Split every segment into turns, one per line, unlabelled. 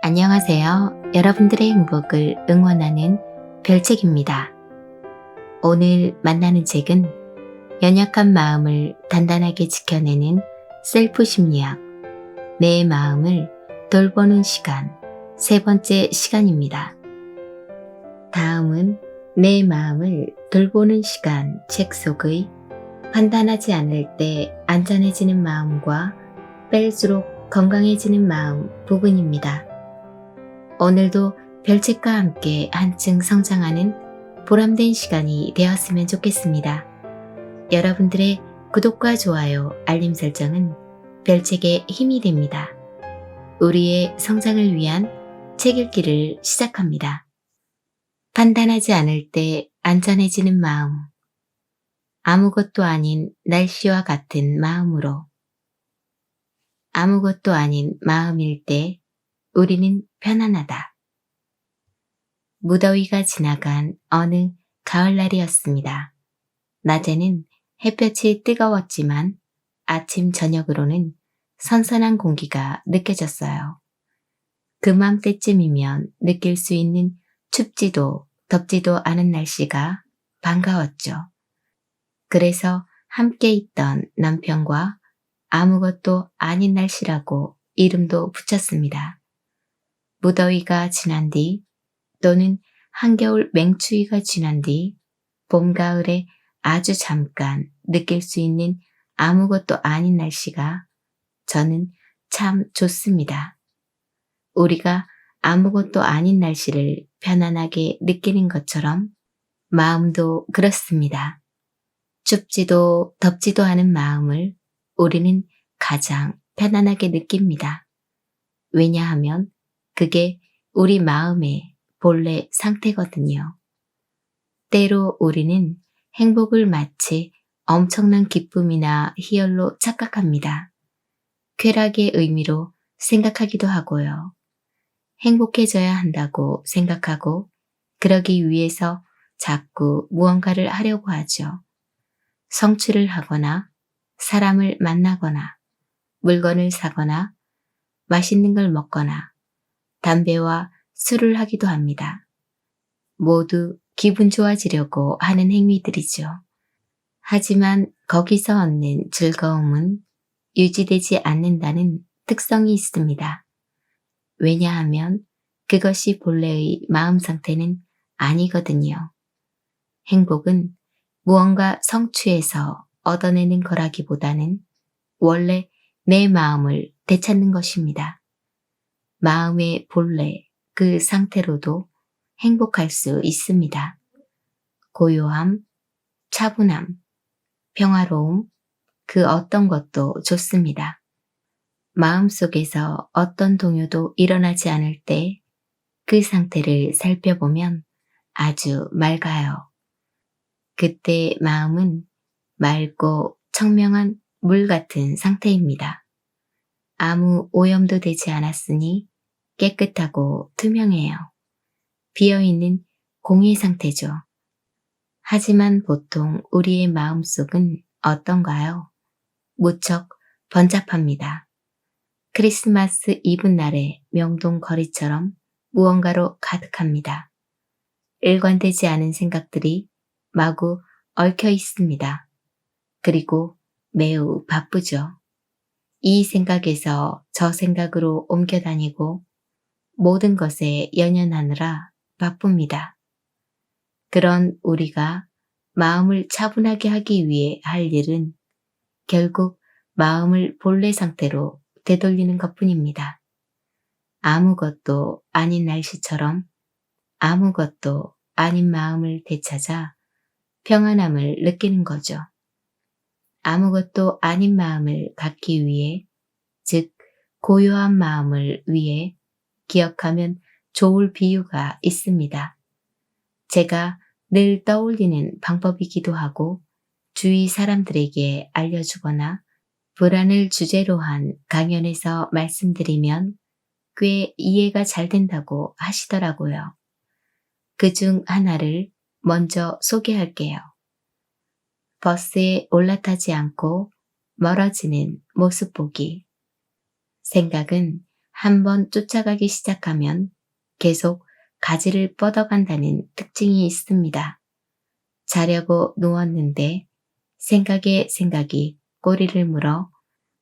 안녕하세요. 여러분들의 행복을 응원하는 별책입니다. 오늘 만나는 책은 연약한 마음을 단단하게 지켜내는 셀프 심리학, 내 마음을 돌보는 시간, 세 번째 시간입니다. 다음은 내 마음을 돌보는 시간 책 속의 판단하지 않을 때 안전해지는 마음과 뺄수록 건강해지는 마음 부분입니다. 오늘도 별책과 함께 한층 성장하는 보람된 시간이 되었으면 좋겠습니다. 여러분들의 구독과 좋아요, 알림 설정은 별책의 힘이 됩니다. 우리의 성장을 위한 책 읽기를 시작합니다. 판단하지 않을 때 안전해지는 마음. 아무것도 아닌 날씨와 같은 마음으로. 아무것도 아닌 마음일 때 우리는 편안하다. 무더위가 지나간 어느 가을날이었습니다. 낮에는 햇볕이 뜨거웠지만 아침 저녁으로는 선선한 공기가 느껴졌어요. 그맘때쯤이면 느낄 수 있는 춥지도 덥지도 않은 날씨가 반가웠죠. 그래서 함께 있던 남편과 아무것도 아닌 날씨라고 이름도 붙였습니다. 무더위가 지난 뒤 또는 한겨울 맹추위가 지난 뒤 봄, 가을에 아주 잠깐 느낄 수 있는 아무것도 아닌 날씨가 저는 참 좋습니다. 우리가 아무것도 아닌 날씨를 편안하게 느끼는 것처럼 마음도 그렇습니다. 춥지도 덥지도 않은 마음을 우리는 가장 편안하게 느낍니다. 왜냐하면 그게 우리 마음의 본래 상태거든요. 때로 우리는 행복을 마치 엄청난 기쁨이나 희열로 착각합니다. 쾌락의 의미로 생각하기도 하고요. 행복해져야 한다고 생각하고 그러기 위해서 자꾸 무언가를 하려고 하죠. 성취를 하거나 사람을 만나거나 물건을 사거나 맛있는 걸 먹거나 담배와 술을 하기도 합니다. 모두 기분 좋아지려고 하는 행위들이죠. 하지만 거기서 얻는 즐거움은 유지되지 않는다는 특성이 있습니다. 왜냐하면 그것이 본래의 마음 상태는 아니거든요. 행복은 무언가 성취해서 얻어내는 거라기보다는 원래 내 마음을 되찾는 것입니다. 마음의 본래 그 상태로도 행복할 수 있습니다. 고요함, 차분함, 평화로움, 그 어떤 것도 좋습니다. 마음속에서 어떤 동요도 일어나지 않을 때 그 상태를 살펴보면 아주 맑아요. 그때 마음은 맑고 청명한 물 같은 상태입니다. 아무 오염도 되지 않았으니 깨끗하고 투명해요. 비어있는 공의 상태죠. 하지만 보통 우리의 마음속은 어떤가요? 무척 번잡합니다. 크리스마스 이브날의 명동 거리처럼 무언가로 가득합니다. 일관되지 않은 생각들이 마구 얽혀 있습니다. 그리고 매우 바쁘죠. 이 생각에서 저 생각으로 옮겨 다니고 모든 것에 연연하느라 바쁩니다. 그런 우리가 마음을 차분하게 하기 위해 할 일은 결국 마음을 본래 상태로 되돌리는 것뿐입니다. 아무것도 아닌 날씨처럼 아무것도 아닌 마음을 되찾아 평안함을 느끼는 거죠. 아무것도 아닌 마음을 갖기 위해, 즉 고요한 마음을 위해 기억하면 좋을 비유가 있습니다. 제가 늘 떠올리는 방법이기도 하고 주위 사람들에게 알려주거나 불안을 주제로 한 강연에서 말씀드리면 꽤 이해가 잘 된다고 하시더라고요. 그중 하나를 먼저 소개할게요. 버스에 올라타지 않고 멀어지는 모습 보기. 생각은 한번 쫓아가기 시작하면 계속 가지를 뻗어간다는 특징이 있습니다. 자려고 누웠는데 생각이 꼬리를 물어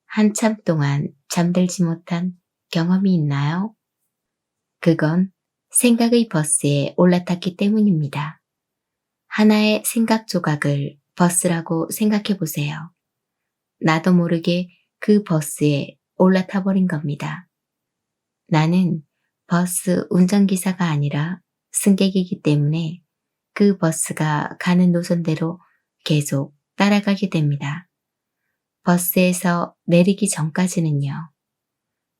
한참 동안 잠들지 못한 경험이 있나요? 그건 생각의 버스에 올라탔기 때문입니다. 하나의 생각 조각을 버스라고 생각해 보세요. 나도 모르게 그 버스에 올라타 버린 겁니다. 나는 버스 운전기사가 아니라 승객이기 때문에 그 버스가 가는 노선대로 계속 따라가게 됩니다. 버스에서 내리기 전까지는요.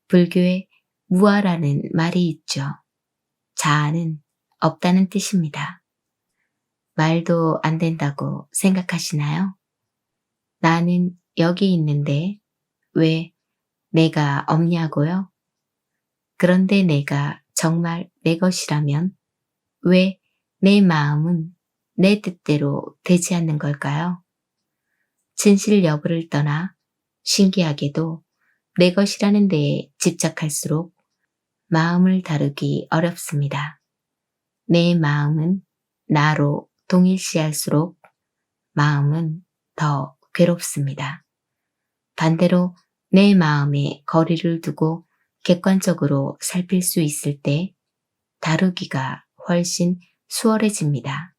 불교에 무아라는 말이 있죠. 자아는 없다는 뜻입니다. 말도 안 된다고 생각하시나요? 나는 여기 있는데 왜 내가 없냐고요? 그런데 내가 정말 내 것이라면 왜 내 마음은 내 뜻대로 되지 않는 걸까요? 진실 여부를 떠나 신기하게도 내 것이라는 데에 집착할수록 마음을 다루기 어렵습니다. 내 마음은 나로 동일시할수록 마음은 더 괴롭습니다. 반대로 내 마음에 거리를 두고 객관적으로 살필 수 있을 때 다루기가 훨씬 수월해집니다.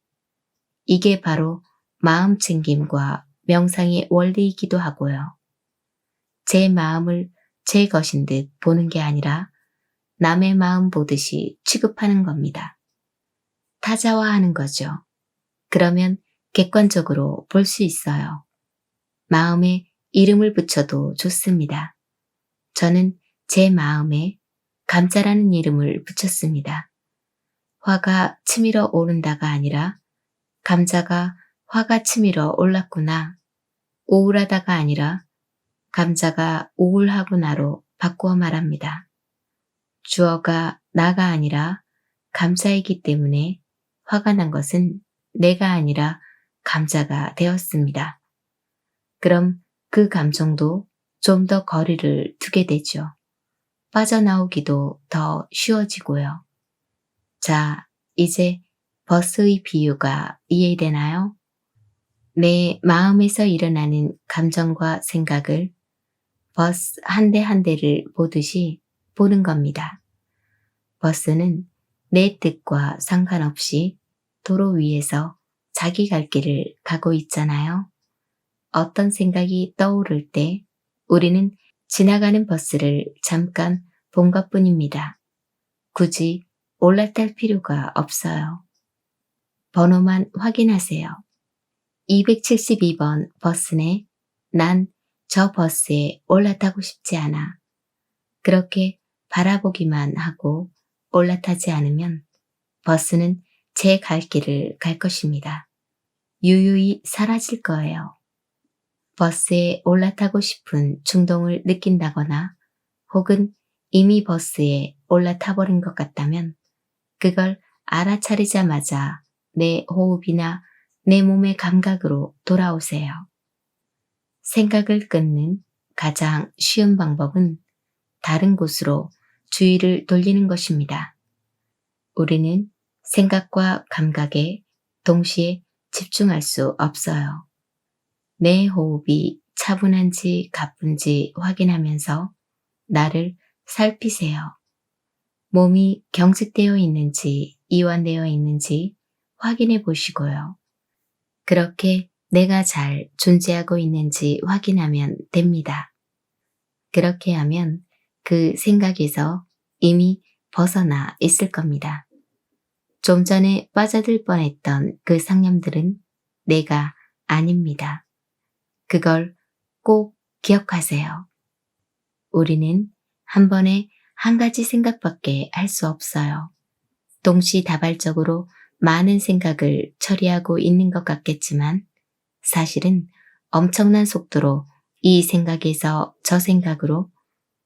이게 바로 마음 챙김과 명상의 원리이기도 하고요. 제 마음을 제 것인 듯 보는 게 아니라 남의 마음 보듯이 취급하는 겁니다. 타자화하는 거죠. 그러면 객관적으로 볼 수 있어요. 마음에 이름을 붙여도 좋습니다. 저는 제 마음에 감자라는 이름을 붙였습니다. 화가 치밀어 오른다가 아니라 감자가 화가 치밀어 올랐구나. 우울하다가 아니라 감자가 우울하구나로 바꾸어 말합니다. 주어가 나가 아니라 감자이기 때문에 화가 난 것은 내가 아니라 감자가 되었습니다. 그럼 그 감정도 좀 더 거리를 두게 되죠. 빠져나오기도 더 쉬워지고요. 자, 이제 버스의 비유가 이해되나요? 내 마음에서 일어나는 감정과 생각을 버스 한 대 한 대를 보듯이 보는 겁니다. 버스는 내 뜻과 상관없이 도로 위에서 자기 갈 길을 가고 있잖아요. 어떤 생각이 떠오를 때 우리는 지나가는 버스를 잠깐 본 것뿐입니다. 굳이 올라탈 필요가 없어요. 번호만 확인하세요. 272번 버스네. 난 저 버스에 올라타고 싶지 않아. 그렇게 바라보기만 하고 올라타지 않으면 버스는 제 갈 길을 갈 것입니다. 유유히 사라질 거예요. 버스에 올라타고 싶은 충동을 느낀다거나 혹은 이미 버스에 올라타버린 것 같다면 그걸 알아차리자마자 내 호흡이나 내 몸의 감각으로 돌아오세요. 생각을 끊는 가장 쉬운 방법은 다른 곳으로 주의를 돌리는 것입니다. 우리는 생각과 감각에 동시에 집중할 수 없어요. 내 호흡이 차분한지 가쁜지 확인하면서 나를 살피세요. 몸이 경직되어 있는지 이완되어 있는지 확인해 보시고요. 그렇게 내가 잘 존재하고 있는지 확인하면 됩니다. 그렇게 하면 그 생각에서 이미 벗어나 있을 겁니다. 좀 전에 빠져들 뻔했던 그 상념들은 내가 아닙니다. 그걸 꼭 기억하세요. 우리는 한 번에 한 가지 생각밖에 할 수 없어요. 동시다발적으로 많은 생각을 처리하고 있는 것 같겠지만 사실은 엄청난 속도로 이 생각에서 저 생각으로,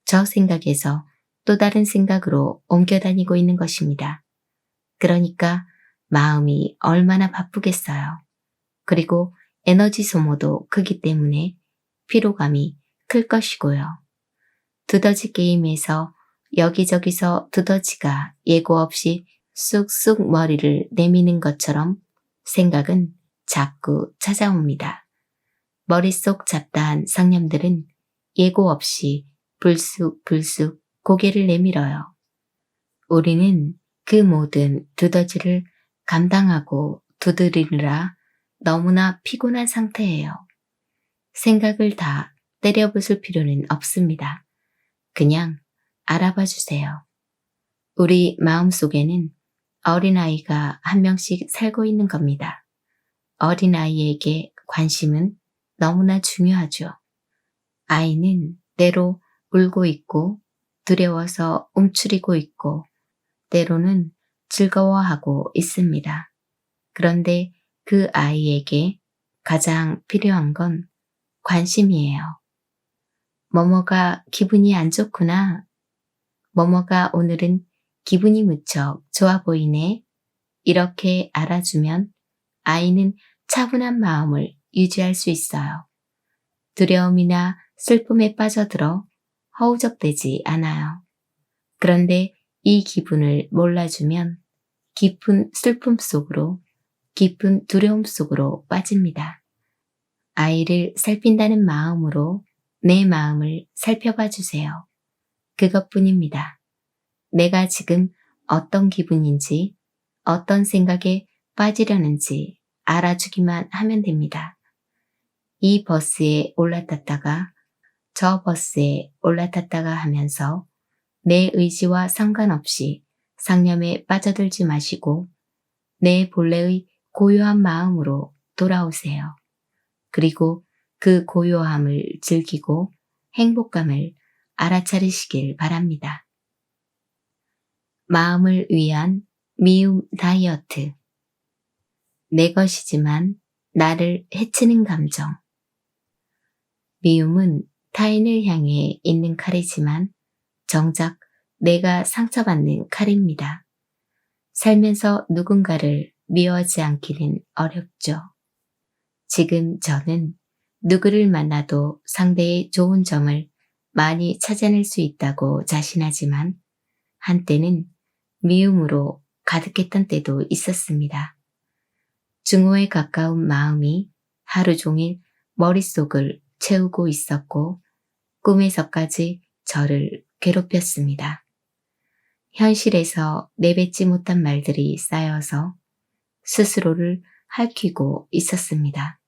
저 생각에서 또 다른 생각으로 옮겨 다니고 있는 것입니다. 그러니까 마음이 얼마나 바쁘겠어요. 그리고 에너지 소모도 크기 때문에 피로감이 클 것이고요. 두더지 게임에서 여기저기서 두더지가 예고 없이 쑥쑥 머리를 내미는 것처럼 생각은 자꾸 찾아옵니다. 머릿속 잡다한 상념들은 예고 없이 불쑥불쑥 고개를 내밀어요. 우리는 그 모든 두더지를 감당하고 두드리느라 너무나 피곤한 상태예요. 생각을 다 때려부술 필요는 없습니다. 그냥 알아봐 주세요. 우리 마음속에는 어린아이가 한 명씩 살고 있는 겁니다. 어린아이에게 관심은 너무나 중요하죠. 아이는 때로 울고 있고 두려워서 움츠리고 있고 때로는 즐거워하고 있습니다. 그런데 그 아이에게 가장 필요한 건 관심이에요. 뭐뭐가 기분이 안 좋구나. 뭐뭐가 오늘은 기분이 무척 좋아 보이네. 이렇게 알아주면 아이는 차분한 마음을 유지할 수 있어요. 두려움이나 슬픔에 빠져들어 허우적대지 않아요. 그런데 이 기분을 몰라주면 깊은 슬픔 속으로, 깊은 두려움 속으로 빠집니다. 아이를 살핀다는 마음으로 내 마음을 살펴봐 주세요. 그것뿐입니다. 내가 지금 어떤 기분인지, 어떤 생각에 빠지려는지 알아주기만 하면 됩니다. 이 버스에 올라탔다가 저 버스에 올라탔다가 하면서 내 의지와 상관없이 상념에 빠져들지 마시고 내 본래의 고요한 마음으로 돌아오세요. 그리고 그 고요함을 즐기고 행복감을 알아차리시길 바랍니다. 마음을 위한 미움 다이어트. 내 것이지만 나를 해치는 감정. 미움은 타인을 향해 있는 칼이지만 정작 내가 상처받는 칼입니다. 살면서 누군가를 미워하지 않기는 어렵죠. 지금 저는 누구를 만나도 상대의 좋은 점을 많이 찾아낼 수 있다고 자신하지만 한때는 미움으로 가득했던 때도 있었습니다. 증오에 가까운 마음이 하루 종일 머릿속을 채우고 있었고 꿈에서까지 저를 괴롭혔습니다. 현실에서 내뱉지 못한 말들이 쌓여서 스스로를 핥히고 있었습니다.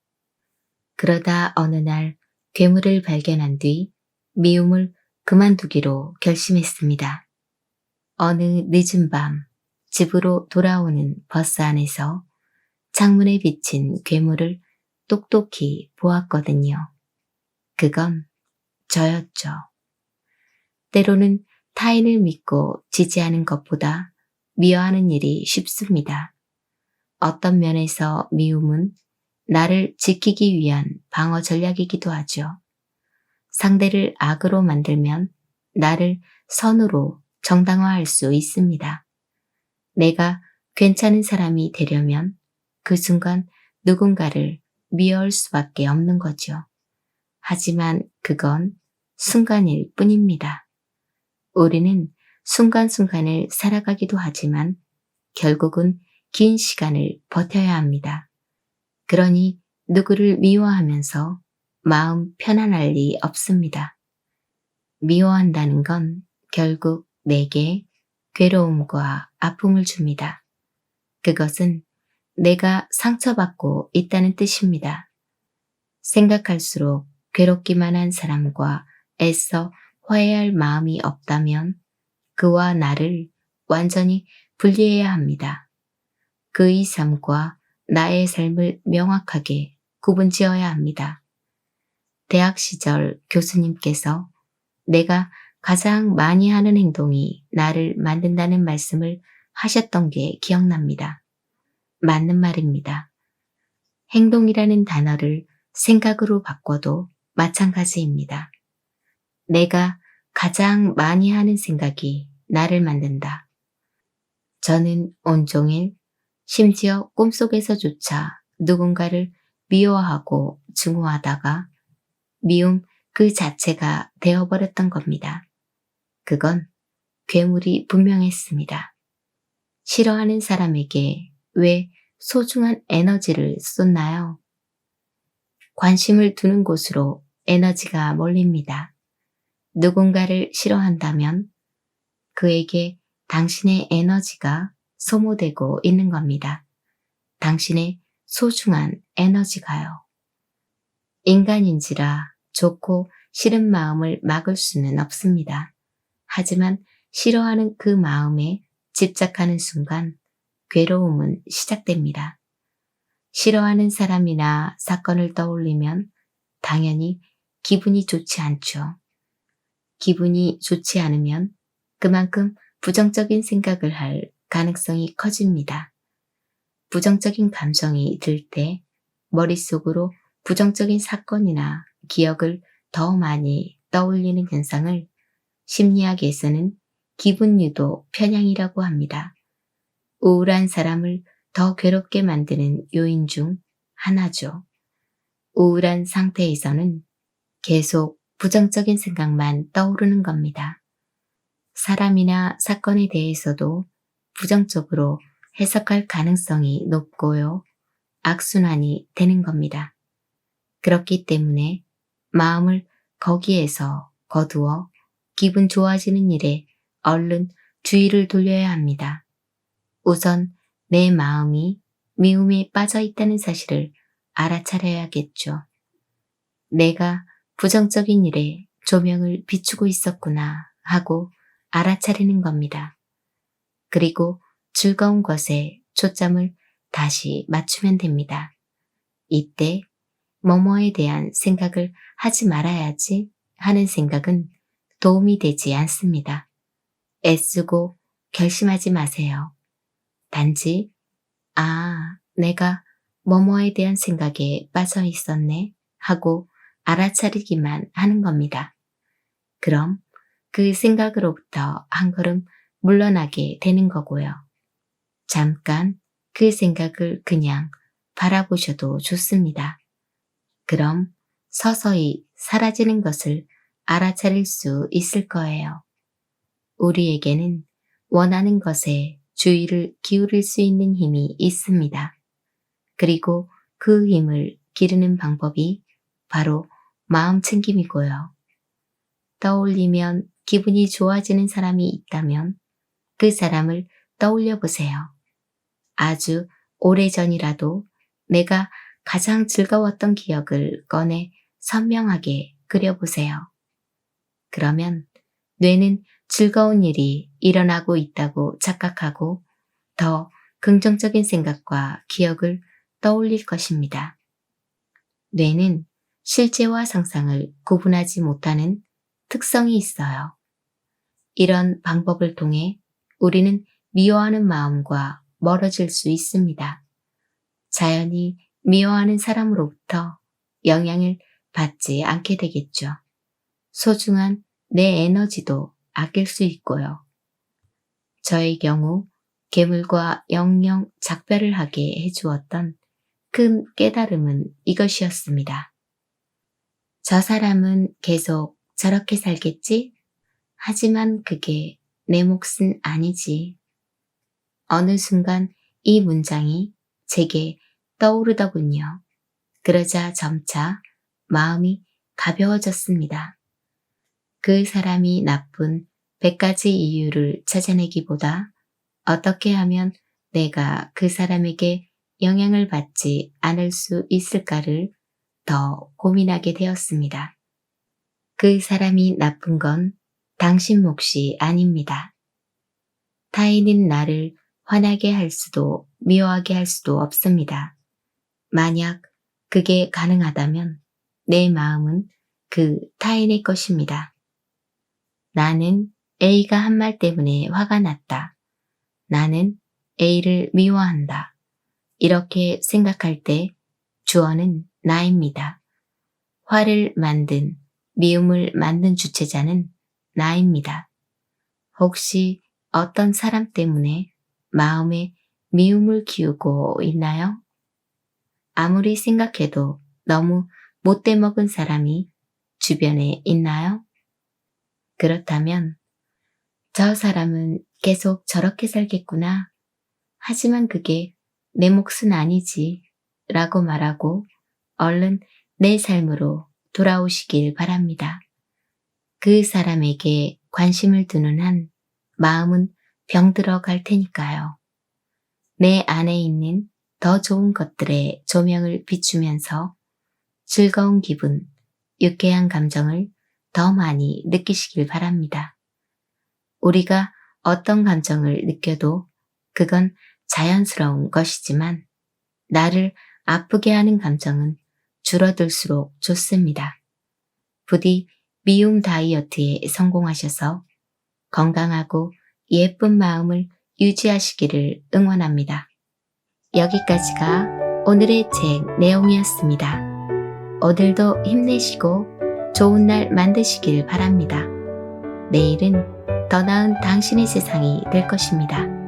그러다 어느 날 괴물을 발견한 뒤 미움을 그만두기로 결심했습니다. 어느 늦은 밤 집으로 돌아오는 버스 안에서 창문에 비친 괴물을 똑똑히 보았거든요. 그건 저였죠. 때로는 타인을 믿고 지지하는 것보다 미워하는 일이 쉽습니다. 어떤 면에서 미움은 나를 지키기 위한 방어 전략이기도 하죠. 상대를 악으로 만들면 나를 선으로 정당화할 수 있습니다. 내가 괜찮은 사람이 되려면 그 순간 누군가를 미워할 수밖에 없는 거죠. 하지만 그건 순간일 뿐입니다. 우리는 순간순간을 살아가기도 하지만 결국은 긴 시간을 버텨야 합니다. 그러니 누구를 미워하면서 마음 편안할 리 없습니다. 미워한다는 건 결국 내게 괴로움과 아픔을 줍니다. 그것은 내가 상처받고 있다는 뜻입니다. 생각할수록 괴롭기만 한 사람과 애써 화해할 마음이 없다면 그와 나를 완전히 분리해야 합니다. 그의 삶과 나의 삶을 명확하게 구분지어야 합니다. 대학 시절 교수님께서 내가 가장 많이 하는 행동이 나를 만든다는 말씀을 하셨던 게 기억납니다. 맞는 말입니다. 행동이라는 단어를 생각으로 바꿔도 마찬가지입니다. 내가 가장 많이 하는 생각이 나를 만든다. 저는 온종일 심지어 꿈속에서조차 누군가를 미워하고 증오하다가 미움 그 자체가 되어버렸던 겁니다. 그건 괴물이 분명했습니다. 싫어하는 사람에게 왜 소중한 에너지를 쏟나요? 관심을 두는 곳으로 에너지가 몰립니다. 누군가를 싫어한다면 그에게 당신의 에너지가 소모되고 있는 겁니다. 당신의 소중한 에너지가요. 인간인지라 좋고 싫은 마음을 막을 수는 없습니다. 하지만 싫어하는 그 마음에 집착하는 순간 괴로움은 시작됩니다. 싫어하는 사람이나 사건을 떠올리면 당연히 기분이 좋지 않죠. 기분이 좋지 않으면 그만큼 부정적인 생각을 할 가능성이 커집니다. 부정적인 감정이 들 때 머릿속으로 부정적인 사건이나 기억을 더 많이 떠올리는 현상을 심리학에서는 기분유도 편향이라고 합니다. 우울한 사람을 더 괴롭게 만드는 요인 중 하나죠. 우울한 상태에서는 계속 부정적인 생각만 떠오르는 겁니다. 사람이나 사건에 대해서도 부정적으로 해석할 가능성이 높고요. 악순환이 되는 겁니다. 그렇기 때문에 마음을 거기에서 거두어 기분 좋아지는 일에 얼른 주의를 돌려야 합니다. 우선 내 마음이 미움에 빠져 있다는 사실을 알아차려야겠죠. 내가 부정적인 일에 조명을 비추고 있었구나 하고 알아차리는 겁니다. 그리고 즐거운 것에 초점을 다시 맞추면 됩니다. 이때 뭐뭐에 대한 생각을 하지 말아야지 하는 생각은 도움이 되지 않습니다. 애쓰고 결심하지 마세요. 단지 내가 뭐뭐에 대한 생각에 빠져 있었네 하고 알아차리기만 하는 겁니다. 그럼 그 생각으로부터 한 걸음 물러나게 되는 거고요. 잠깐 그 생각을 그냥 바라보셔도 좋습니다. 그럼 서서히 사라지는 것을 알아차릴 수 있을 거예요. 우리에게는 원하는 것에 주의를 기울일 수 있는 힘이 있습니다. 그리고 그 힘을 기르는 방법이 바로 마음 챙김이고요. 떠올리면 기분이 좋아지는 사람이 있다면 그 사람을 떠올려 보세요. 아주 오래전이라도 내가 가장 즐거웠던 기억을 꺼내 선명하게 그려보세요. 그러면 뇌는 즐거운 일이 일어나고 있다고 착각하고 더 긍정적인 생각과 기억을 떠올릴 것입니다. 뇌는 실제와 상상을 구분하지 못하는 특성이 있어요. 이런 방법을 통해 우리는 미워하는 마음과 멀어질 수 있습니다. 자연히 미워하는 사람으로부터 영향을 받지 않게 되겠죠. 소중한 내 에너지도 아낄 수 있고요. 저의 경우 괴물과 영영 작별을 하게 해주었던 큰 깨달음은 이것이었습니다. 저 사람은 계속 저렇게 살겠지? 하지만 그게 내 몫은 아니지. 어느 순간 이 문장이 제게 떠오르더군요. 그러자 점차 마음이 가벼워졌습니다. 그 사람이 나쁜 100가지 이유를 찾아내기보다 어떻게 하면 내가 그 사람에게 영향을 받지 않을 수 있을까를 더 고민하게 되었습니다. 그 사람이 나쁜 건 당신 몫이 아닙니다. 타인인 나를 화나게 할 수도 미워하게 할 수도 없습니다. 만약 그게 가능하다면 내 마음은 그 타인의 것입니다. 나는 A가 한 말 때문에 화가 났다. 나는 A를 미워한다. 이렇게 생각할 때 주어는 나입니다. 화를 만든, 미움을 만든 주체자는 나입니다. 혹시 어떤 사람 때문에 마음에 미움을 키우고 있나요? 아무리 생각해도 너무 못돼 먹은 사람이 주변에 있나요? 그렇다면 저 사람은 계속 저렇게 살겠구나. 하지만 그게 내 몫은 아니지. 라고 말하고 얼른 내 삶으로 돌아오시길 바랍니다. 그 사람에게 관심을 두는 한 마음은 병들어 갈 테니까요. 내 안에 있는 더 좋은 것들에 조명을 비추면서 즐거운 기분, 유쾌한 감정을 더 많이 느끼시길 바랍니다. 우리가 어떤 감정을 느껴도 그건 자연스러운 것이지만 나를 아프게 하는 감정은 줄어들수록 좋습니다. 부디 미움 다이어트에 성공하셔서 건강하고 예쁜 마음을 유지하시기를 응원합니다. 여기까지가 오늘의 책 내용이었습니다. 오늘도 힘내시고 좋은 날 만드시길 바랍니다. 내일은 더 나은 당신의 세상이 될 것입니다.